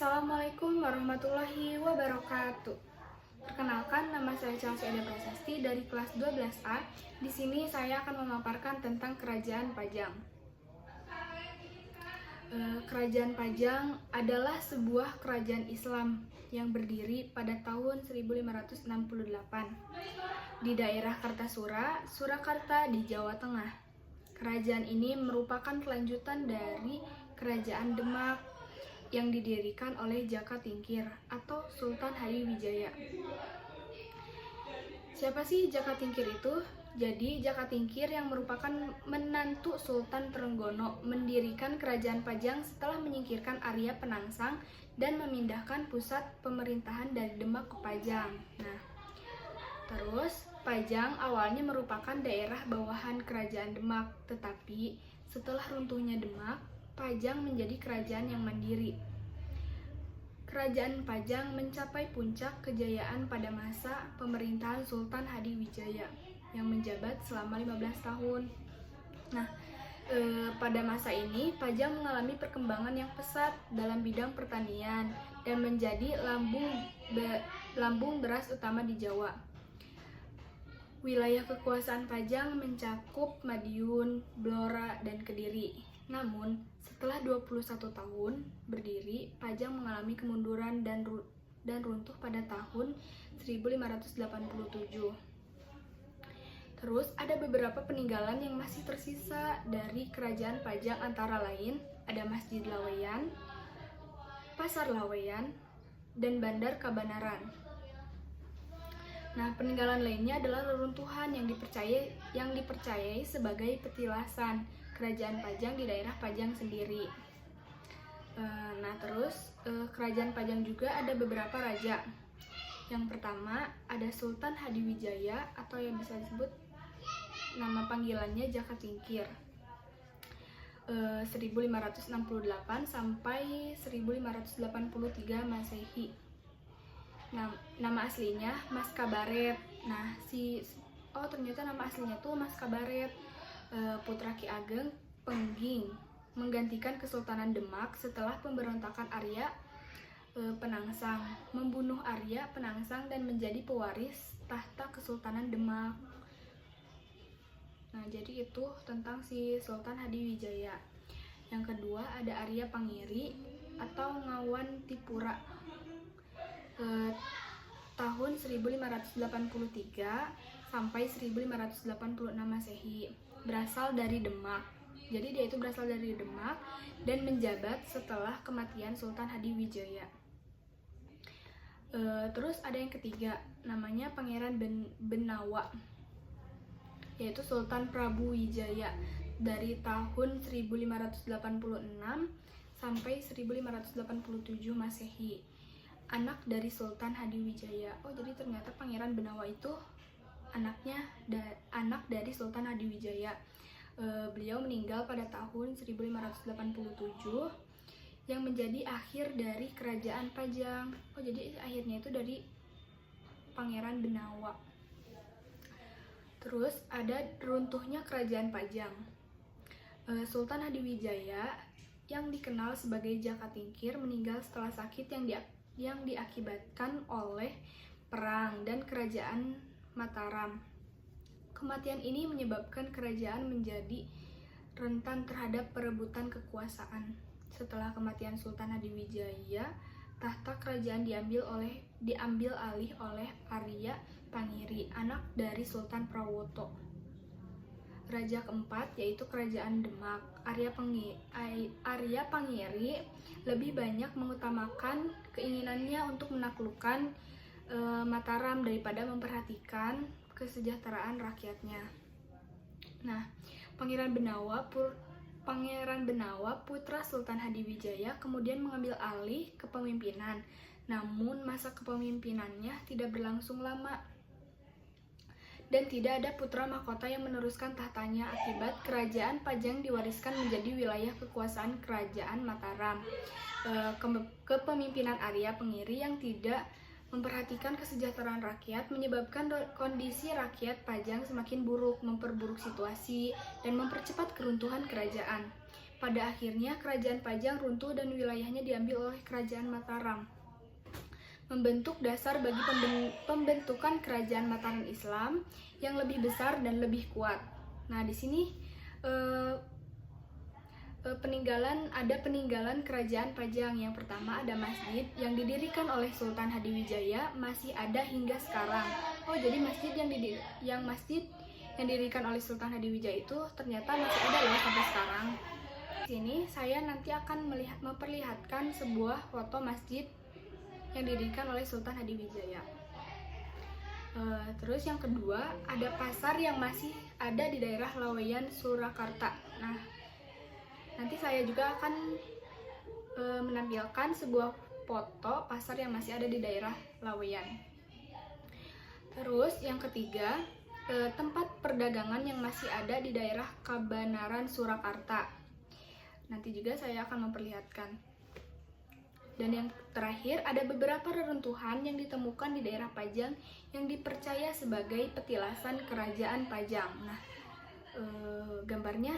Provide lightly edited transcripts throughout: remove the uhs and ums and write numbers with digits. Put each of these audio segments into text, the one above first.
Assalamualaikum warahmatullahi wabarakatuh. Perkenalkan, nama saya Chelsea Eda Prasasti dari kelas 12A. Di sini saya akan memaparkan tentang Kerajaan Pajang. Kerajaan Pajang adalah sebuah kerajaan Islam yang berdiri pada tahun 1568 di daerah Kartasura, Surakarta di Jawa Tengah. Kerajaan ini merupakan kelanjutan dari Kerajaan Demak yang didirikan oleh Jaka Tingkir atau Sultan Hadiwijaya. Siapa sih Jaka Tingkir itu? Jadi Jaka Tingkir yang merupakan menantu Sultan Trenggono mendirikan Kerajaan Pajang setelah menyingkirkan Arya Penangsang dan memindahkan pusat pemerintahan dari Demak ke Pajang. Nah, terus Pajang awalnya merupakan daerah bawahan Kerajaan Demak, tetapi setelah runtuhnya Demak, Pajang menjadi kerajaan yang mandiri. Kerajaan Pajang mencapai puncak kejayaan pada masa pemerintahan Sultan Hadiwijaya yang menjabat selama 15 tahun. Nah, pada masa ini Pajang mengalami perkembangan yang pesat dalam bidang pertanian dan menjadi lambung beras utama di Jawa. Wilayah kekuasaan Pajang mencakup Madiun, Blora, dan Kediri. Namun, setelah 21 tahun berdiri, Pajang mengalami kemunduran dan runtuh pada tahun 1587. Terus, ada beberapa peninggalan yang masih tersisa dari Kerajaan Pajang, antara lain ada Masjid Laweyan, Pasar Laweyan, dan Bandar Kabanaran. Nah, peninggalan lainnya adalah reruntuhan yang dipercayai sebagai petilasan Kerajaan Pajang di daerah Pajang sendiri. Nah, terus Kerajaan Pajang juga ada beberapa raja. Yang pertama ada Sultan Hadiwijaya atau yang bisa disebut nama panggilannya Jaka Tingkir. 1568 sampai 1583 Masehi. Nah, nama aslinya Mas Kabaret. Nah, ternyata nama aslinya tuh Mas Kabaret, putra Ki Ageng Pengging, menggantikan Kesultanan Demak setelah pemberontakan Arya Penangsang, membunuh Arya Penangsang dan menjadi pewaris tahta Kesultanan Demak. Nah, jadi itu tentang si Sultan Hadiwijaya. Yang kedua ada Arya Pangiri atau Ngawan Tipura. Tahun 1583 sampai 1586 Masehi, berasal dari Demak. Jadi dia itu berasal dari Demak dan menjabat setelah kematian Sultan Hadiwijaya. Terus ada yang ketiga, namanya Pangeran Benawa, yaitu Sultan Prabu Wijaya dari tahun 1586 sampai 1587 Masehi. Anak dari Sultan Hadiwijaya. Oh, jadi ternyata Pangeran Benawa itu anak dari Sultan Hadiwijaya. Beliau meninggal pada tahun 1587 yang menjadi akhir dari Kerajaan Pajang. Oh, jadi akhirnya itu dari Pangeran Benawa. Terus ada runtuhnya Kerajaan Pajang. Sultan Hadiwijaya yang dikenal sebagai Jaka Tingkir meninggal setelah sakit yang diakibatkan oleh perang dan Kerajaan Mataram. Kematian ini menyebabkan kerajaan menjadi rentan terhadap perebutan kekuasaan. Setelah kematian Sultan Hadiwijaya, tahta kerajaan diambil alih oleh Arya Pangiri, anak dari Sultan Prawoto. Raja keempat yaitu Kerajaan Demak. Arya Pangiri lebih banyak mengutamakan keinginannya untuk menaklukkan Mataram daripada memperhatikan kesejahteraan rakyatnya. Nah, Pangeran Benawa putra Sultan Hadiwijaya kemudian mengambil alih kepemimpinan. Namun masa kepemimpinannya tidak berlangsung lama dan tidak ada putra mahkota yang meneruskan tahtanya akibat Kerajaan Pajang diwariskan menjadi wilayah kekuasaan Kerajaan Mataram. Kepemimpinan Arya Pangiri yang tidak memperhatikan kesejahteraan rakyat menyebabkan kondisi rakyat Pajang semakin buruk, memperburuk situasi dan mempercepat keruntuhan kerajaan. Pada akhirnya kerajaan Pajang runtuh dan wilayahnya diambil oleh kerajaan Mataram, membentuk dasar bagi pembentukan kerajaan Mataram Islam yang lebih besar dan lebih kuat. Nah, di sini peninggalan kerajaan Pajang. Yang pertama ada masjid yang didirikan oleh Sultan Hadiwijaya, masih ada hingga sekarang. Oh, jadi masjid yang didirikan oleh Sultan Hadiwijaya itu ternyata masih ada loh sampai sekarang. Di sini saya nanti akan memperlihatkan sebuah foto masjid yang didirikan oleh Sultan Hadiwijaya. Terus yang kedua ada pasar yang masih ada di daerah Laweyan, Surakarta. Nah, nanti saya juga akan menampilkan sebuah foto pasar yang masih ada di daerah Laweyan. Terus yang ketiga, tempat perdagangan yang masih ada di daerah Kabanaran, Surakarta. Nanti juga saya akan memperlihatkan. Dan yang terakhir, ada beberapa reruntuhan yang ditemukan di daerah Pajang yang dipercaya sebagai petilasan kerajaan Pajang. Nah, gambarnya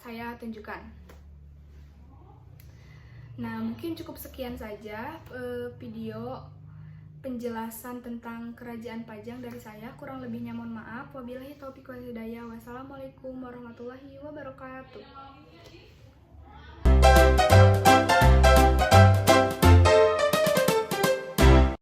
saya tunjukkan. Nah, mungkin cukup sekian saja video penjelasan tentang kerajaan Pajang dari saya. Kurang lebihnya mohon maaf. Wabillahi taufiq wal hidayah. Wassalamualaikum warahmatullahi wabarakatuh.